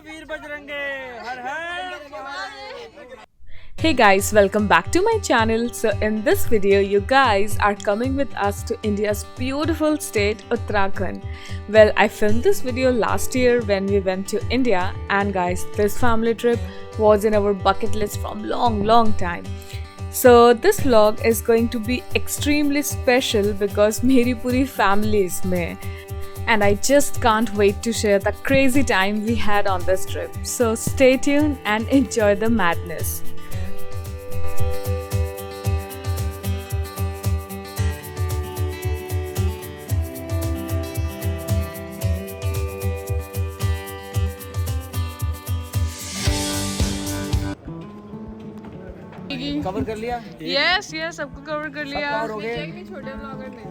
Veer बजरंगे her her. Hey guys, welcome back to my channel. So in this video you guys are coming with us to India's beautiful state Uttarakhand. Well, I filmed this video last year when we went to India, and guys, this family trip was in our bucket list from long time. So this vlog is going to be extremely special because मेरी पूरी family is में, and I just can't wait to share the crazy time we had on this trip. So stay tuned and enjoy the madness. Cover कर लिया? Yes सबको cover कर लिया।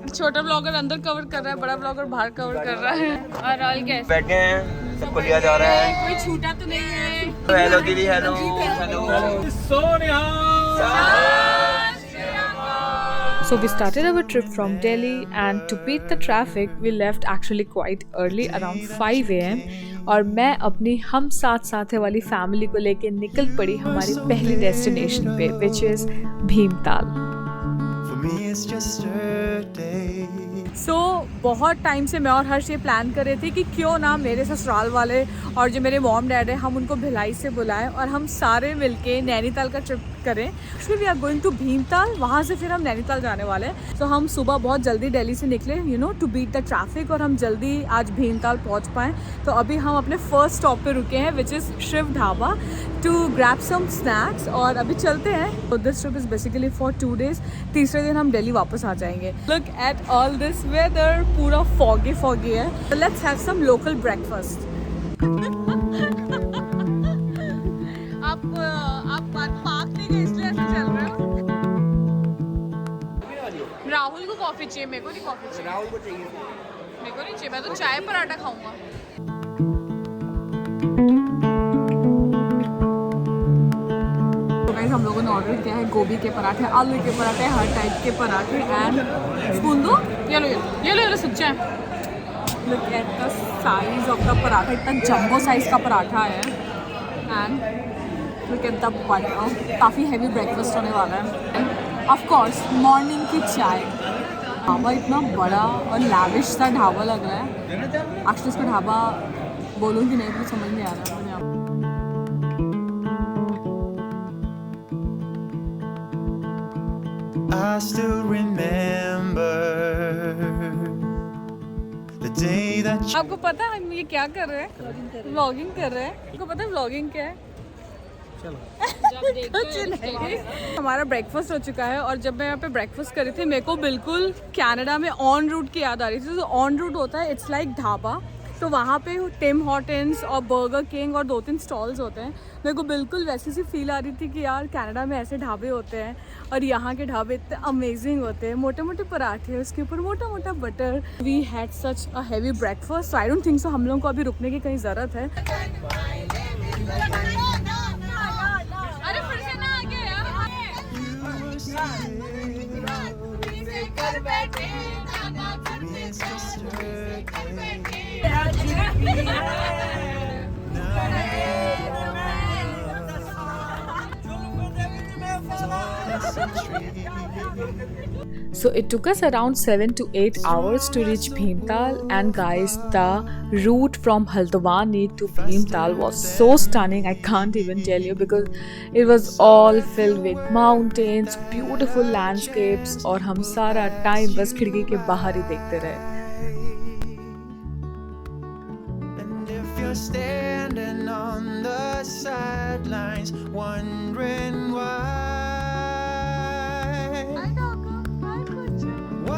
छोटा blogger अंदर कवर कर रहा है, बड़ा ब्लॉगर बाहर कवर कर रहा है। और ऑल कैसे बैठे हैं, सबको लिया जा रहा है। कोई छूटा तो नहीं है? हेलो दीदी, hello Sonia. So we started our trip from Delhi, and to beat the traffic we left actually quite early, around 5 AM, और मैं अपनी हम साथ वाली फैमिली को लेके निकल पड़ी हमारी पहली डेस्टिनेशन पे, विच इज़ भीमताल। सो बहुत टाइम से मैं और हर्ष ये प्लान कर रहे थे कि क्यों ना मेरे ससुराल वाले और जो मेरे मॉम डैड है, हम उनको भिलाई से बुलाएं और हम सारे मिलके नैनीताल का ट्रिप करें। Actually we are going to Bhimtal, वहाँ से फिर हम नैनीताल जाने वाले हैं। सो हम सुबह बहुत जल्दी दिल्ली से निकले, you know, to beat the traffic, और हम जल्दी आज भीमताल पहुँच पाएँ। तो अभी हम अपने फर्स्ट स्टॉप पे रुके हैं, which is Shiv Dhaba, to grab some snacks, और अभी चलते हैं। तो this trip is basically for 2 days। तीसरे दिन हम दिल्ली वापस आ जाएंगे। Look at all this weather, पूरा फॉगी है। Let's have some local breakfast. आप पार्क नहीं गए इसलिए ऐसे चल रहे हो? राहुल को कॉफी चाहिए, मेरे को नहीं कॉफी चाहिए। राहुल को चाहिए? मेरे को नहीं चाहिए, मैं तो चाय पराठा खाऊंगा। हम लोगों ने ऑर्डर किया है गोभी के पराठे, आलू के पराठे, हर टाइप के पराठे, एंड स्पून दो। ये लो सच्चा। Look at the size of the paratha, इतना जंबो साइज का पराठा है, and look at the butter. काफ़ी हैवी ब्रेकफास्ट होने वाला है। ऑफ कोर्स मॉर्निंग की चाय। ढाबा इतना बड़ा और लैविश सा ढाबा लग रहा है। एक्चुअली इसको ढाबा बोलूँ कि नहीं तो समझ नहीं आ रहा है। I still remember the day that आपको पता है हम ये क्या कर रहे हैं? व्लॉगिंग कर रहे हैं। आपको पता है व्लॉगिंग क्या है? कुछ नहीं। हमारा ब्रेकफास्ट हो चुका है, और जब मैं यहाँ पे ब्रेकफास्ट कर रही थी मेरे को बिल्कुल कनाडा में ऑन रूट की याद आ रही थी। तो ऑन रूट होता है, इट्स लाइक ढाबा। तो वहाँ पे टिम हॉर्टन्स और बर्गर किंग और 2-3 स्टॉल्स होते हैं। मेरे को बिल्कुल वैसी सी फील आ रही थी कि यार कनाडा में ऐसे ढाबे होते हैं, और यहाँ के ढाबे इतने अमेजिंग होते हैं। मोटे पराठे, उसके ऊपर मोटा butter. We had such a heavy breakfast, so I don't think so हम लोगों को अभी रुकने की कहीं ज़रूरत है। अरे फिर से ना आ गया So it took us around 7 to 8 hours to reach Bhimtal, and guys, the route from Haldwani to Bhimtal was so stunning, I can't even tell you, because it was all filled with mountains, beautiful landscapes, और हम सारा time बस खिड़की के बाहर ही देखते रहे। you're standing on the sidelines wondering why.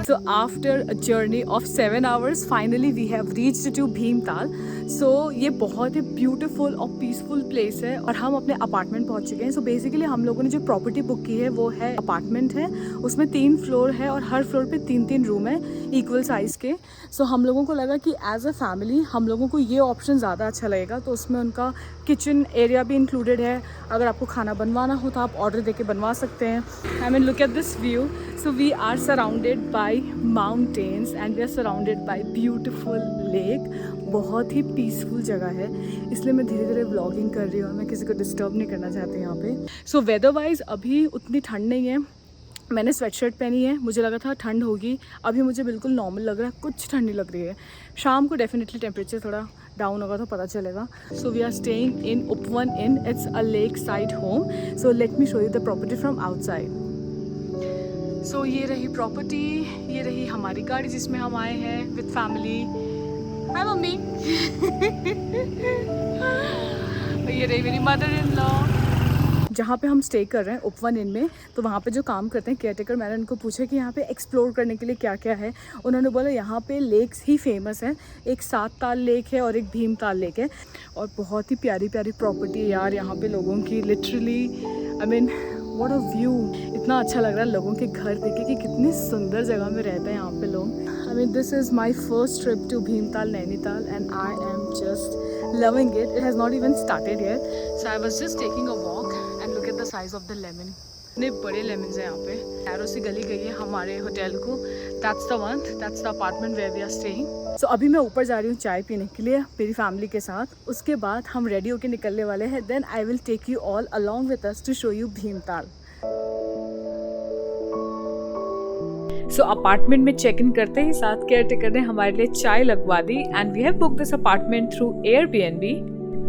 So after a journey of 7 hours, finally we have reached to Bhimtal. So ये बहुत ही ब्यूटीफुल और पीसफुल प्लेस है, और हम अपने अपार्टमेंट पहुंच चुके हैं। सो बेसिकली हम लोगों ने जो प्रॉपर्टी बुक की है वो है अपार्टमेंट है, उसमें 3 फ्लोर है और हर फ्लोर पे 3-3 रूम है। इक्वल साइज़ के। सो हम लोगों को लगा कि एज अ फैमिली हम लोगों को ये ऑप्शन ज़्यादा अच्छा लगेगा, तो उसमें उनका किचन एरिया भी इंक्लूडेड है। अगर आपको खाना बनवाना हो तो आप ऑर्डर देके बनवा सकते हैं। I mean look at this view. So we are surrounded by mountains and we are surrounded by beautiful lake. बहुत ही पीसफुल जगह है, इसलिए मैं धीरे धीरे व्लॉगिंग कर रही हूँ और मैं किसी को डिस्टर्ब नहीं करना चाहती यहाँ पे। सो वेदर वाइज अभी उतनी ठंड नहीं है। मैंने स्वेटशर्ट पहनी है, मुझे लगा था ठंड होगी, अभी मुझे बिल्कुल नॉर्मल लग रहा है, कुछ ठंड नहीं लग रही है। शाम को डेफिनेटली टेम्परेचर थोड़ा डाउन होगा तो पता चलेगा। So we are staying in Upvan inn, it's a lake side home. So let me show you the property from outside. So ये रही प्रॉपर्टी, ये रही हमारी गाड़ी जिसमें हम आए हैं विद फैमिली। Hi mummy. ये रही मेरी मदर इन लॉ। जहाँ पे हम स्टे कर रहे हैं उपवन इन में, तो वहाँ पे जो काम करते हैं केयरटेकर, मैंने उनको पूछा कि यहाँ पे एक्सप्लोर करने के लिए क्या क्या है। उन्होंने बोला यहाँ पे लेक्स ही फेमस हैं, एक 7 ताल लेक है और एक भीमताल लेक है, और बहुत ही प्यारी प्यारी प्रॉपर्टी है यार यहाँ पे लोगों की। Literally I mean what a view, इतना अच्छा लग रहा है। लोगों के घर देखे कि कितनी सुंदर जगह में रहते हैं यहाँ पे लोग। I mean this is my first trip to Bhimtal Nainital and I am just loving it. It has not even started yet, so I was just taking a walk and look at the size of the lemon. इतने बड़े lemons हैं यहाँ पे। Arrow से गली गई है हमारे होटल को। That's the one, that's the apartment where we are staying. So अभी मैं ऊपर जा रही हूँ चाय पीने के लिए मेरी फैमिली के साथ। उसके बाद हम रेडी होके निकलने वाले हैं। Then I will take you all along with us to show you Bhimtal. So apartment में चेक इन करते ही साथ केयरटेकर ने हमारे लिए चाय लगवा दी and we have booked this apartment through Airbnb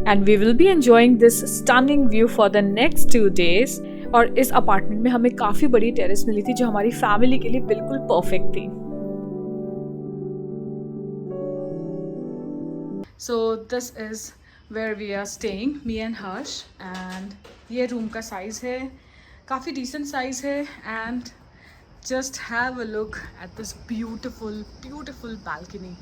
and we will be enjoying this stunning view for the next 2 days। और इस अपार्टमेंट में हमें काफ़ी बड़ी टेरेस मिली थी जो हमारी फैमिली के लिए बिल्कुल परफेक्ट थी। So this is where we are staying, me and Harsh. And ये रूम का साइज़ है, काफ़ी डिसेंट साइज़ है। And just have a look at this beautiful balcony.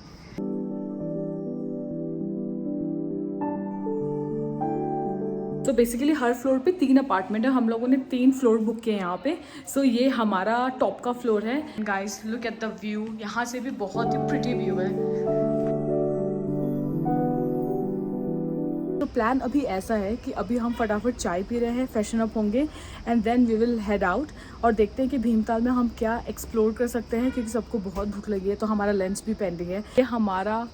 तो बेसिकली हर फ्लोर पे 3 अपार्टमेंट है। हम लोगों ने 3 फ्लोर बुक किए यहाँ पे। सो ये हमारा टॉप का फ्लोर है। Guys look at the view, यहाँ से भी बहुत ही प्रिटी व्यू है। तो प्लान अभी ऐसा है कि अभी हम फटाफट चाय पी रहे हैं, फ्रेशन अप होंगे and then we will head out और देखते हैं कि भीमताल में हम क्या एक्सप्लोर कर सकते हैं, क्योंकि सबको बहुत भूख लगी है। तो हमारा लंच भी पेंडिंग है। ये हमारा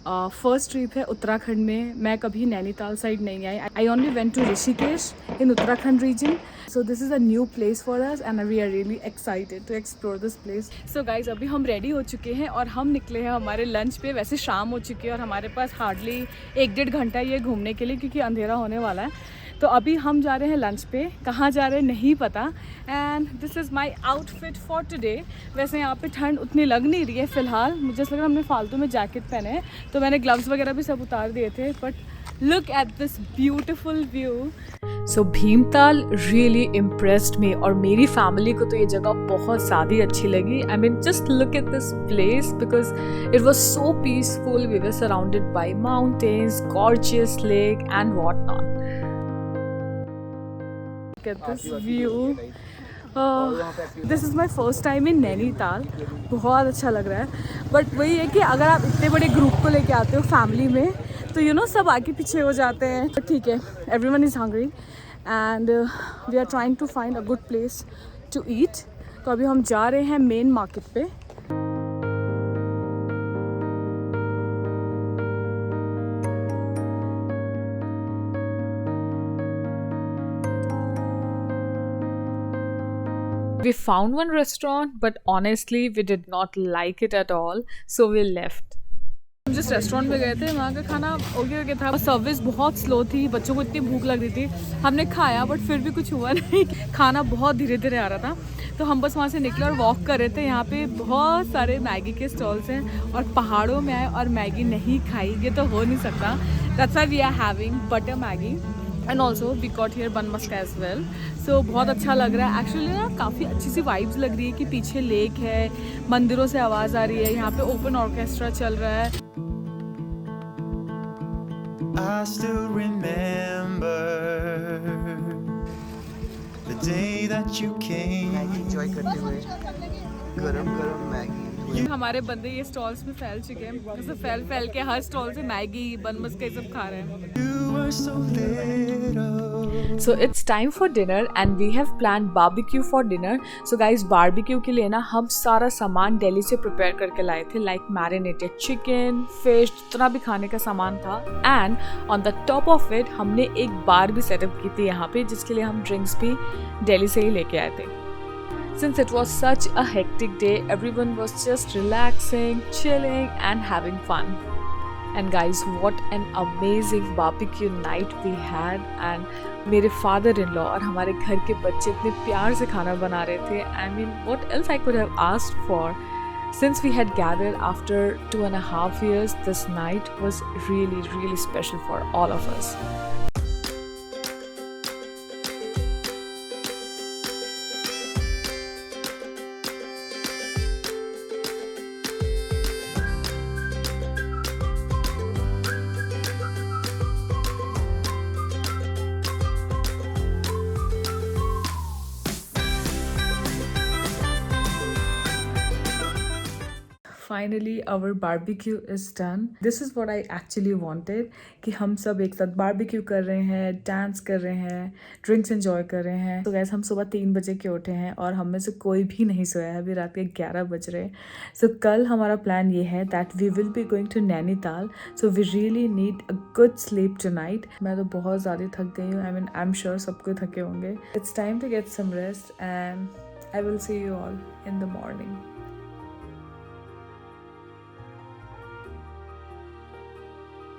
फर्स्ट ट्रिप है उत्तराखंड में। मैं कभी नैनीताल साइड नहीं आई। I only went to Rishikesh in Uttarakhand region. So this is a new place for us and we are really excited to explore this place. So guys अभी हम रेडी हो चुके हैं और हम निकले हैं हमारे लंच पे। वैसे शाम हो चुकी है और हमारे पास हार्डली 1-1.5 घंटा ये घूमने के लिए, क्योंकि अंधेरा होने वाला है। तो अभी हम जा रहे हैं लंच पे, कहाँ जा रहे हैं नहीं पता। And this is my outfit for today. वैसे यहाँ पे ठंड उतनी लग नहीं रही है फ़िलहाल, मुझे ऐसा लग रहा है हमने फालतू में जैकेट पहने हैं, तो मैंने ग्लव्स वगैरह भी सब उतार दिए थे। But look at this beautiful view. So Bhimtal really impressed मी और मेरी फैमिली को तो ये जगह बहुत ज़्यादा अच्छी लगी। I mean just look at this place because it was so peaceful. We were surrounded by mountains, gorgeous lake and what not. At this view. This is my first time in Nainital. बहुत अच्छा लग रहा है। But वही है कि अगर आप इतने बड़े ग्रुप को लेके आते हो फैमिली में, तो यू नो सब आगे पीछे हो जाते हैं। तो ठीक है, everyone is hungry and we are trying to find a good place to eat. तो अभी हम जा रहे हैं मेन मार्केट पे। We found one restaurant, but honestly, we did not like it at all, so we left. हम जिस restaurant में गए थे वहाँ का खाना ओके था, सर्विस बहुत स्लो थी, बच्चों को इतनी भूख लग रही थी। हमने खाया बट फिर भी कुछ हुआ नहीं, खाना बहुत धीरे धीरे आ रहा था। तो हम बस वहाँ से निकले और वॉक कर रहे थे। यहाँ पे बहुत सारे मैगी के स्टॉल्स हैं और पहाड़ों में आए और मैगी नहीं खाई, ये तो हो नहीं सकता। That's why we are having butter Maggi and also we got here bun maska as well. सो बहुत अच्छा लग रहा है एक्चुअली ना, काफ़ी अच्छी सी वाइब्स लग रही है कि पीछे लेक है, मंदिरों से आवाज़ आ रही है, यहाँ पे ओपन ऑर्केस्ट्रा चल रहा है। I still remember the day that you came. Enjoy करते हुए गरम गरम मैगी हमारे बंदे ये स्टॉल्स में फैल चुके हैं, जैसे फैल के हर स्टॉल से मैगी बन मस्का ये सब खा रहे हैं। You were so little. So it's time for dinner and we have planned barbecue for dinner. So guys, barbecue के लिए ना हम सारा सामान दिल्ली से प्रिपेयर करके लाए थे, like marinated chicken, fish, जितना भी खाने का सामान था। And on the top of it हमने एक बार भी सेटअप की थी यहाँ पे, जिसके लिए हम ड्रिंक्स भी दिल्ली से ही लेके आए थे। Since it was such a hectic day, everyone was just relaxing, chilling and having fun. And guys, what an amazing barbecue night we had. And मेरे father-in-law और हमारे घर के बच्चे इतने प्यार से खाना बना रहे थे. I mean, what else I could have asked for? Since we had gathered after 2.5 years, this night was really, really special for all of us. Finally our barbecue is done. This is what I actually wanted, कि हम सब एक साथ barbecue कर रहे हैं, dance कर रहे हैं, ड्रिंक्स एंजॉय कर रहे हैं। तो गैस हम सुबह 3 बजे के उठे हैं और हम में से कोई भी नहीं सोया है, अभी रात के 11 बज रहे हैं। सो कल हमारा प्लान ये है that we will be going to Nainital, so we really need a good sleep tonight. मैं तो बहुत ज़्यादा थक गई हूँ, आई एम श्योर सब कोई थके होंगे। It's time to get some rest and I will see you all in the morning.